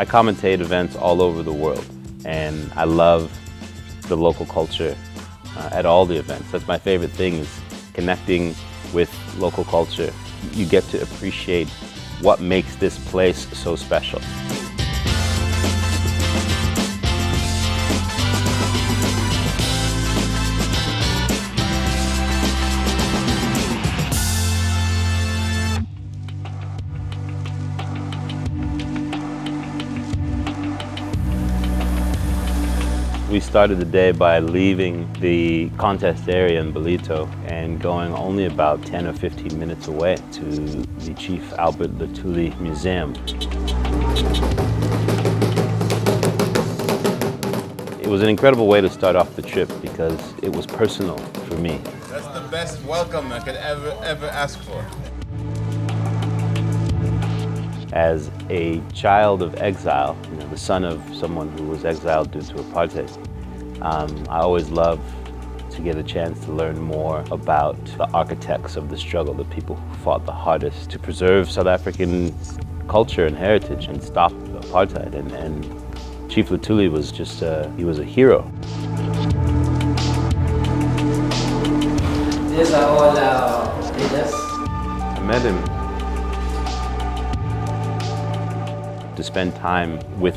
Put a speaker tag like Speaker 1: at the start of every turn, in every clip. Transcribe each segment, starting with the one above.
Speaker 1: I commentate events all over the world, and I love the local culture at all the events. That's my favorite thing, is connecting with local culture. You get to appreciate what makes this place so special. We started the day by leaving the contest area in Belito and going only about 10 or 15 minutes away to the Chief Albert Lutuli Museum. It was an incredible way to start off the trip because it was personal for me.
Speaker 2: That's the best welcome I could ever ask for.
Speaker 1: As a child of exile, the son of someone who was exiled due to apartheid, I always loved to get a chance to learn more about the architects of the struggle, the people who fought the hardest to preserve South African culture and heritage and stop apartheid. And Chief Lutuli was he was a hero.
Speaker 3: These are all our leaders.
Speaker 1: I met him to spend time with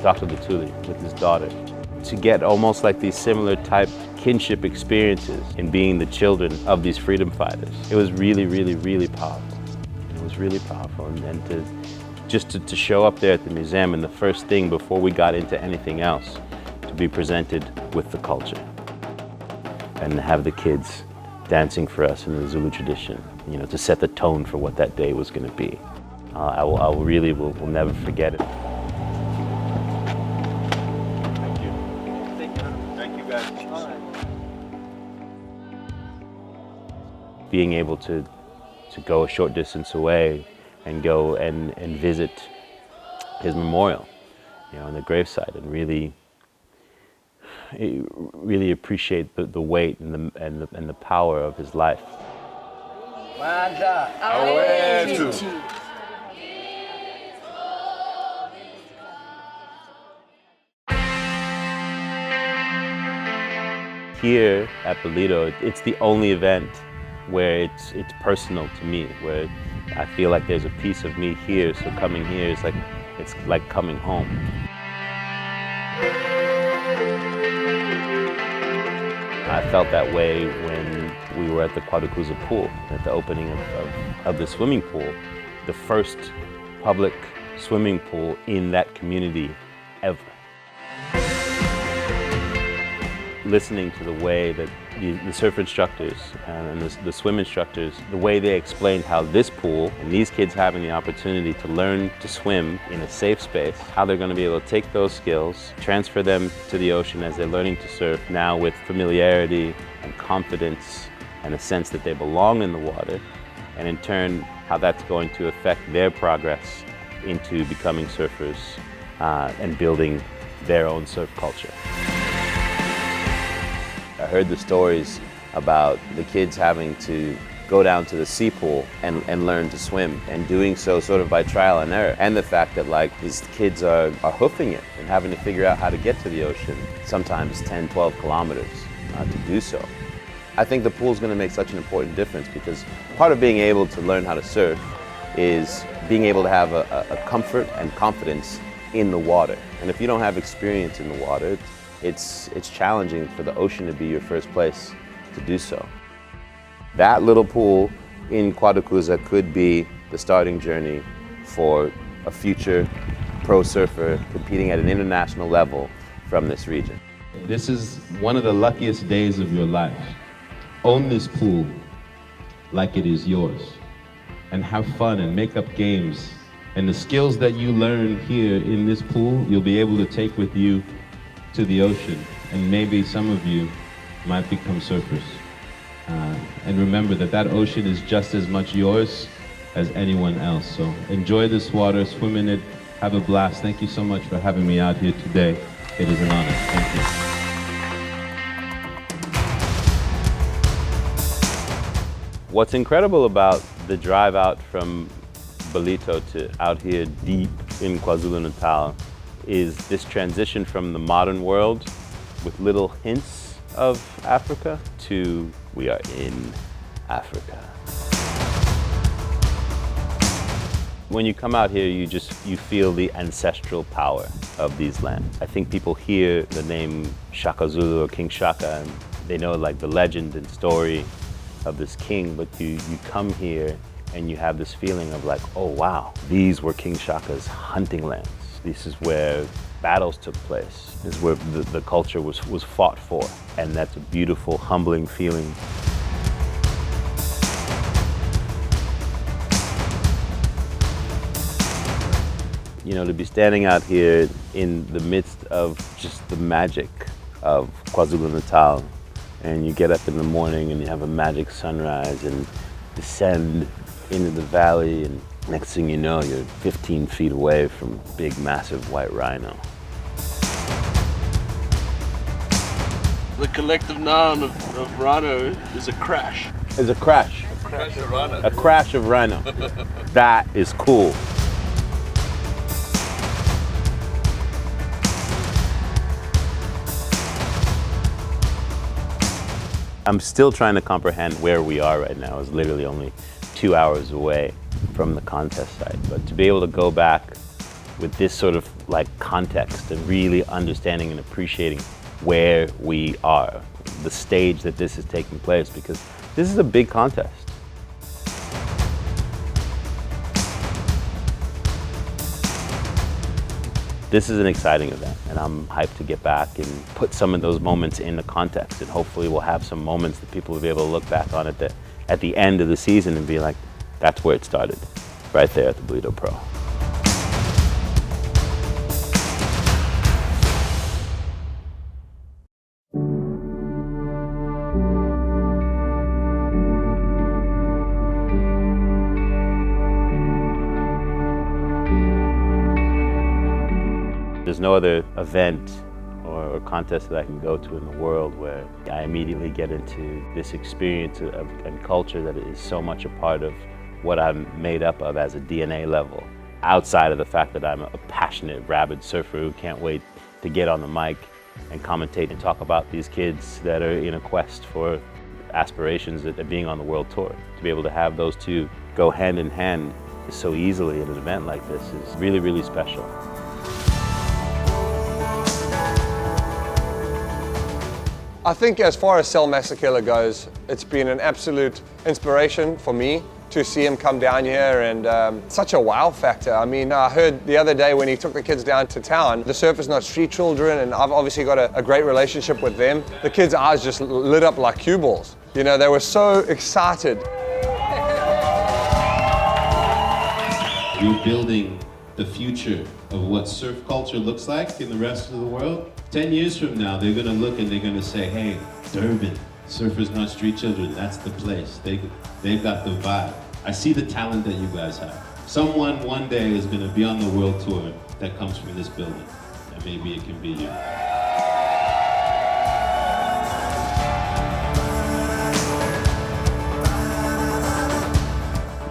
Speaker 1: Dr. Lutuli, with his daughter, to get almost like these similar type kinship experiences in being the children of these freedom fighters. It was really, really, really powerful. It was really powerful, and to show up there at the museum, and the first thing before we got into anything else, to be presented with the culture and have the kids dancing for us in the Zulu tradition, to set the tone for what that day was going to be. I will never forget it. Thank you. Thank you guys. Being able to go a short distance away and go and visit his memorial, on the gravesite, and really appreciate the weight and the power of his life. Here at Belito, it's the only event where it's personal to me, where I feel like there's a piece of me here, so coming here is it's like coming home. I felt that way when we were at the Kwadukuza pool, at the opening of the swimming pool, the first public swimming pool in that community ever. Listening to the way that the surf instructors and the swim instructors, the way they explained how this pool and these kids having the opportunity to learn to swim in a safe space, how they're going to be able to take those skills, transfer them to the ocean as they're learning to surf now with familiarity and confidence and a sense that they belong in the water, and in turn how that's going to affect their progress into becoming surfers and building their own surf culture. I heard the stories about the kids having to go down to the sea pool and learn to swim, and doing so sort of by trial and error. And the fact that these kids are hoofing it and having to figure out how to get to the ocean, sometimes 10, 12 kilometers to do so. I think the pool is going to make such an important difference, because part of being able to learn how to surf is being able to have a comfort and confidence in the water. And if you don't have experience in the water, it's challenging for the ocean to be your first place to do so. That little pool in Kwadukuza could be the starting journey for a future pro surfer competing at an international level from this region.
Speaker 4: This is one of the luckiest days of your life. Own this pool like it is yours, and have fun and make up games. And the skills that you learn here in this pool, you'll be able to take with you to the ocean, and maybe some of you might become surfers. And remember that ocean is just as much yours as anyone else. So enjoy this water, swim in it, have a blast. Thank you so much for having me out here today. It is an honor. Thank you.
Speaker 1: What's incredible about the drive out from Belito to out here deep in KwaZulu-Natal is this transition from the modern world with little hints of Africa to we are in Africa. When you come out here, you feel the ancestral power of these lands. I think people hear the name Shaka Zulu or King Shaka, and they know like the legend and story of this king, but you come here and you have this feeling of like, oh wow, these were King Shaka's hunting lands. This is where battles took place. This is where the culture was fought for, and that's a beautiful, humbling feeling. You know, to be standing out here in the midst of just the magic of KwaZulu-Natal, and you get up in the morning and you have a magic sunrise and descend into the valley, and next thing you know, you're 15 feet away from a big, massive white rhino.
Speaker 5: The collective noun of rhino is a crash.
Speaker 1: It's a crash.
Speaker 5: A crash of rhino.
Speaker 1: A crash of rhino. That is cool. I'm still trying to comprehend where we are right now. It's literally only 2 hours away from the contest site. But to be able to go back with this sort of like context and really understanding and appreciating where we are, the stage that this is taking place, because this is a big contest. This is an exciting event, and I'm hyped to get back and put some of those moments into context, and hopefully we'll have some moments that people will be able to look back on at the end of the season and be like, that's where it started, right there at the Bledo Pro. There's no other event or contest that I can go to in the world where I immediately get into this experience and culture that is so much a part of what I'm made up of as a DNA level. Outside of the fact that I'm a passionate, rabid surfer who can't wait to get on the mic and commentate and talk about these kids that are in a quest for aspirations at being on the world tour. To be able to have those two go hand in hand so easily in an event like this is really, really special.
Speaker 6: I think as far as Sal Masekela goes, it's been an absolute inspiration for me to see him come down here, and such a wow factor. I mean, I heard the other day when he took the kids down to town, the Surfers Not Street children, and I've obviously got a great relationship with them. The kids' eyes just lit up like cue balls. You know, they were so excited.
Speaker 4: You're building the future of what surf culture looks like in the rest of the world. 10 years from now, they're gonna look and they're gonna say, hey, Durban, Surfers Not Street Children, that's the place. They've got the vibe. I see the talent that you guys have. Someone one day is gonna be on the world tour that comes from this building, and maybe it can be you.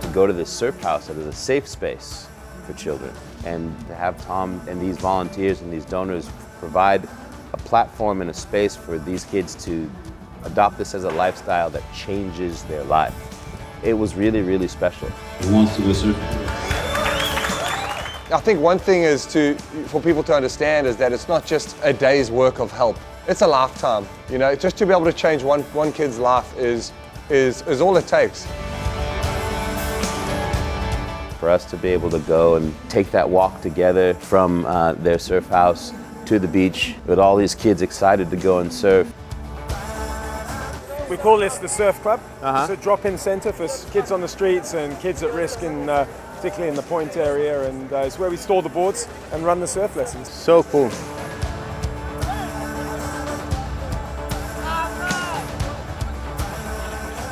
Speaker 1: To go to this surf house that is a safe space for children, and to have Tom and these volunteers and these donors provide a platform and a space for these kids to adopt this as a lifestyle that changes their life. It was really, really special.
Speaker 4: Who wants to go surfing?
Speaker 6: I think one thing is for people to understand is that it's not just a day's work of help. It's a lifetime. You know, just to be able to change one kid's life is all it takes.
Speaker 1: For us to be able to go and take that walk together from their surf house to the beach with all these kids excited to go and surf.
Speaker 7: We call this the Surf Club. It's a drop-in centre for kids on the streets and kids at risk, particularly in the Point area, and it's where we store the boards and run the surf lessons.
Speaker 1: So cool.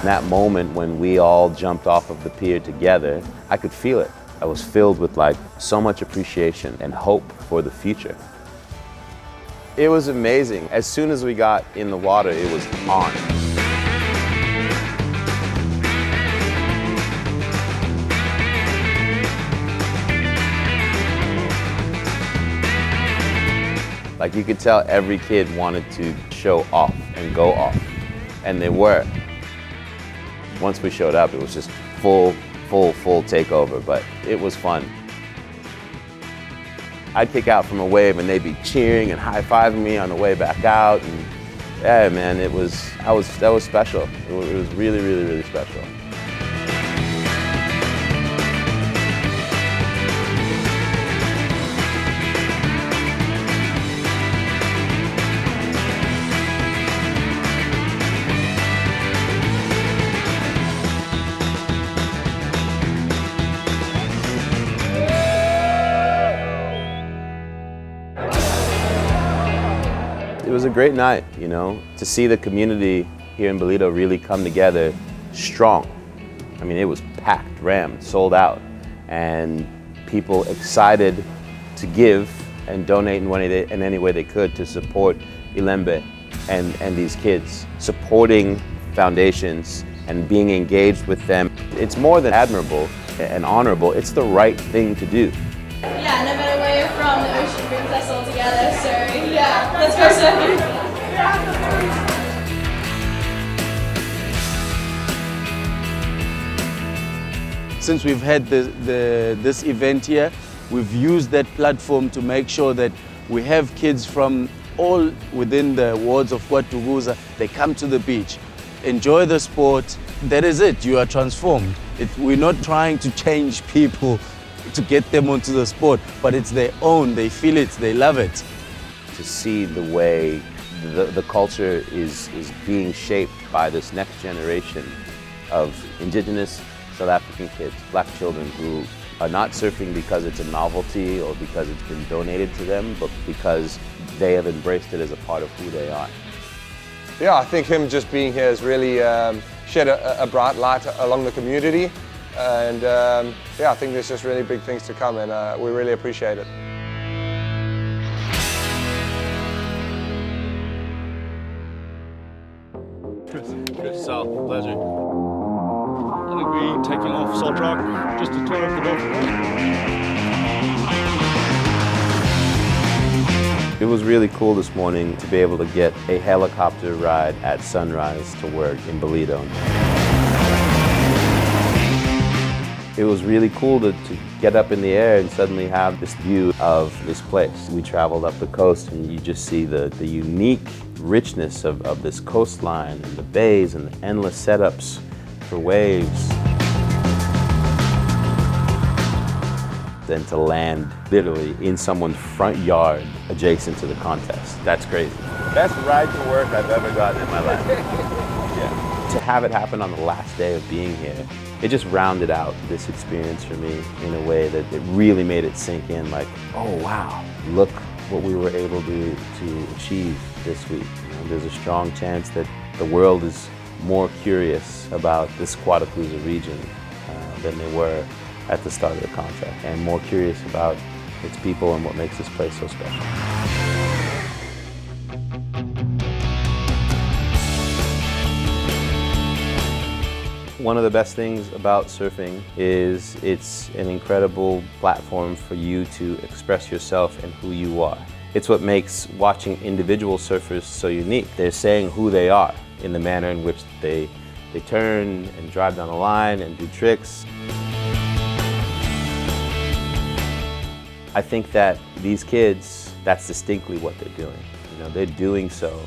Speaker 1: That moment when we all jumped off of the pier together, I could feel it. I was filled with like so much appreciation and hope for the future. It was amazing. As soon as we got in the water, it was on. Like you could tell every kid wanted to show off and go off, and they were. Once we showed up, it was just full takeover, but it was fun. I'd kick out from a wave and they'd be cheering and high-fiving me on the way back out, and yeah, man, that was special. It was really, really, really special. It was a great night, you know, to see the community here in Bolito really come together strong. I mean, it was packed, rammed, sold out, and people excited to give and donate in any way they could to support Ilembe and these kids. Supporting foundations and being engaged with them, it's more than admirable and honorable, it's the right thing to do.
Speaker 8: Yeah, no matter where you're from, the ocean brings us all together, so yeah, let's go surfing.
Speaker 9: Since we've had this event here, we've used that platform to make sure that we have kids from all within the wards of Kwatuguza. They come to the beach, enjoy the sport. That is it, you are transformed. We're not trying to change people to get them onto the sport, but it's their own, they feel it, they love it.
Speaker 1: To see the way the culture is being shaped by this next generation of indigenous South African kids, black children who are not surfing because it's a novelty or because it's been donated to them, but because they have embraced it as a part of who they are.
Speaker 6: Yeah, I think him just being here has really shed a bright light along the community. And yeah, I think there's just really big things to come, and we really appreciate it.
Speaker 5: Chris, Sal, pleasure. I think we taking off Salt Rock just to turn off the boat.
Speaker 1: It was really cool this morning to be able to get a helicopter ride at sunrise to work in Bolito. It was really cool to get up in the air and suddenly have this view of this place. We traveled up the coast and you just see the unique richness of this coastline and the bays and the endless setups for waves. Then to land literally in someone's front yard adjacent to the contest. That's crazy. Best ride to work I've ever gotten in my life. Yeah. To have it happen on the last day of being here, it just rounded out this experience for me in a way that it really made it sink in, like, oh wow, look what we were able to achieve this week. You know, there's a strong chance that the world is more curious about this Kwatuguza region than they were at the start of the contract, and more curious about its people and what makes this place so special. One of the best things about surfing is it's an incredible platform for you to express yourself and who you are. It's what makes watching individual surfers so unique. They're saying who they are in the manner in which they turn and drive down the line and do tricks. I think that these kids, that's distinctly what they're doing. You know, they're doing so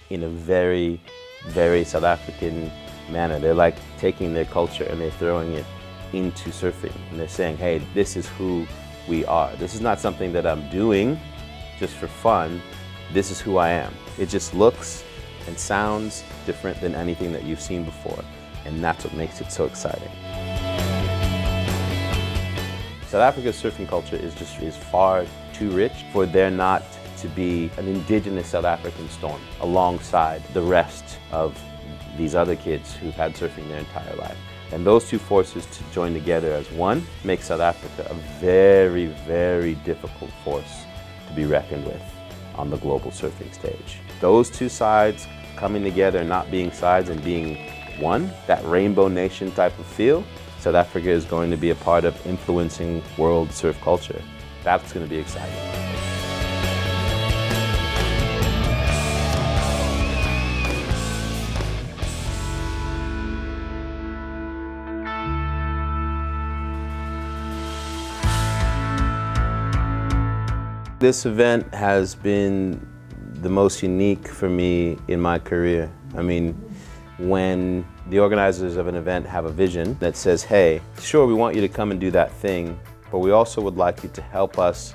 Speaker 1: in a very, very South African manner. They're like taking their culture and they're throwing it into surfing. And they're saying, hey, this is who we are. This is not something that I'm doing just for fun. This is who I am. It just looks and sounds different than anything that you've seen before. And that's what makes it so exciting. South Africa's surfing culture is far too rich for there not to be an indigenous South African storm alongside the rest of these other kids who've had surfing their entire life. And those two forces to join together as one makes South Africa a very, very difficult force to be reckoned with on the global surfing stage. Those two sides coming together, not being sides and being one, that rainbow nation type of feel, South Africa is going to be a part of influencing world surf culture. That's going to be exciting. This event has been the most unique for me in my career. I mean, when the organizers of an event have a vision that says, hey, sure, we want you to come and do that thing, but we also would like you to help us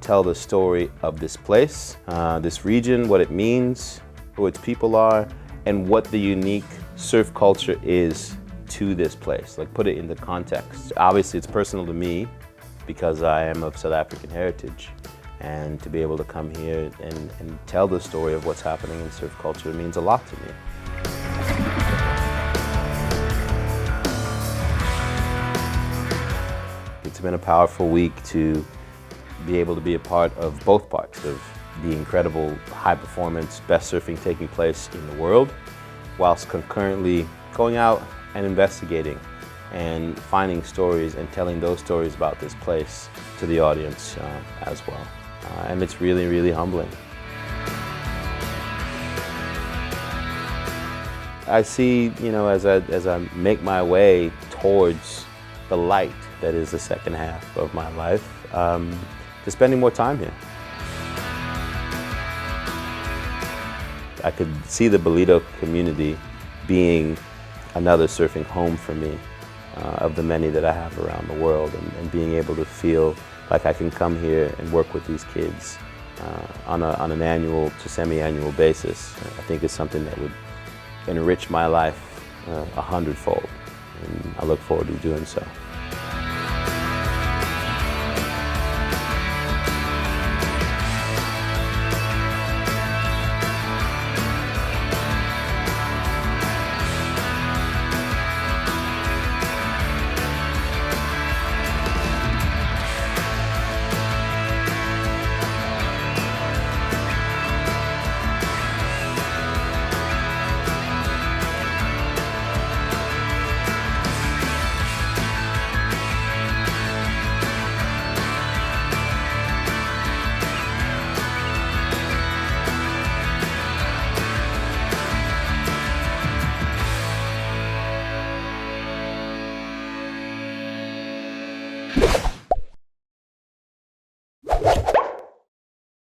Speaker 1: tell the story of this place, this region, what it means, who its people are, and what the unique surf culture is to this place. Like, put it into context. Obviously, it's personal to me because I am of South African heritage. And to be able to come here and tell the story of what's happening in surf culture means a lot to me. It's been a powerful week to be able to be a part of both parts of the incredible high performance, best surfing taking place in the world, whilst concurrently going out and investigating and finding stories and telling those stories about this place to the audience as well. And it's really, really humbling. I see, you know, as I make my way towards the light that is the second half of my life, to spending more time here. I could see the Bolito community being another surfing home for me, of the many that I have around the world, and being able to feel like I can come here and work with these kids on an annual to semi-annual basis. I think it's something that would enrich my life 100-fold, and I look forward to doing so.